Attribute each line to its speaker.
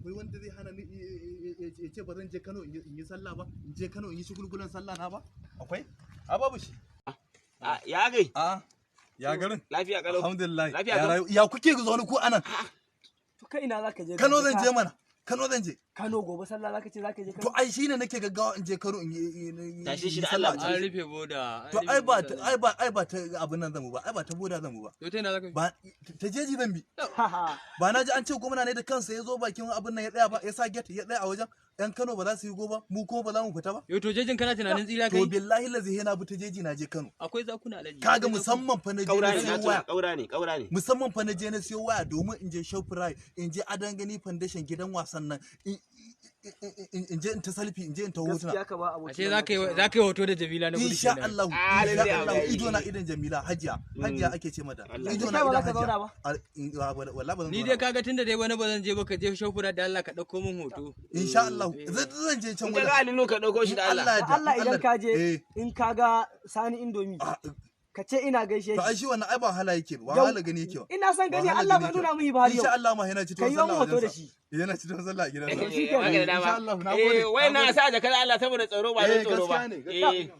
Speaker 1: akwai wanda zai hana ni ya ce ba zan je Kano in yi sallah ba, in je Kano in yi shugulgulan sallah na ba? Akwai? A babu shi.
Speaker 2: Ya gai?
Speaker 1: Ya garin?
Speaker 2: Lafiya kalau.
Speaker 1: Alhamdulillah.
Speaker 2: Lafiya kalau.
Speaker 1: Ya kuke zaune ku anan?
Speaker 3: To kai ina zaka je?
Speaker 1: Kano zan je mana. Kano zan je.
Speaker 3: Kano gobe sallah zaka ce zaka je Kano?
Speaker 1: To ai shine nake gaggawa in je Kano in yi
Speaker 2: tashi shi da Allah.
Speaker 4: An rufe boda.
Speaker 1: To ai ba ta abin nan zamu ba, ai ba ta boda zamu ba.
Speaker 4: To ta ina zaka?
Speaker 1: Ba ta jeji zan bi. Ba na ji an ce gwamna ne da kansa ya zo bakin abin nan ya tsaya ba, ya sa gate ya tsaya a wajen. Yan Kano ba za su yi goba, mu ko ba za mu fita ba.
Speaker 4: Yo to jejin kana tunanin tsira kai?
Speaker 1: To billahi lazi na bi ta jeji na je Kano.
Speaker 4: Akwai zakuna alaji.
Speaker 1: Kaga musamman fa na je na siyo waya.
Speaker 2: Kaura ne.
Speaker 1: Musamman fa na je na siyo waya domin in je Shoprite, in je Adangani Foundation gidan wasan nan. In je in ta selfie, in je in ta hotuna.
Speaker 3: Gaskiya ka ba aboki.
Speaker 4: Ashe zaka yi hoto da Jamila na gudu
Speaker 1: Insha
Speaker 4: kenan.
Speaker 1: Allah. Ido na idan Jamila Hajiya. Hajiya ake ce mata. Ido na idan Hajiya. Wallahi ba.
Speaker 4: Ni dai kaga tunda dai wani ba zan je ba ka je shofura da Allah ka dauko min hoto.
Speaker 1: Insha Allah. Zan je can
Speaker 2: wajen. Ka ga Alinu ka dauko shi da Allah.
Speaker 3: Allah idan ka je in ka ga Sani Indomi. Ka ce ina gaishe shi.
Speaker 1: To ai shi wannan ai ba hala yake ba, wahala gani yake ba.
Speaker 3: Ina san gani Allah bai nuna mun ba yau.
Speaker 1: Insha Allah ma yana ci to sallah.
Speaker 3: Kai hoto da shi.
Speaker 1: Yana ci to sallah a gidan sa.
Speaker 3: Shi ke
Speaker 1: Insha Allah na gode.
Speaker 2: Wai na sa jakar Allah saboda tsaro ba don tsoro ba.
Speaker 1: Gaskiya ne.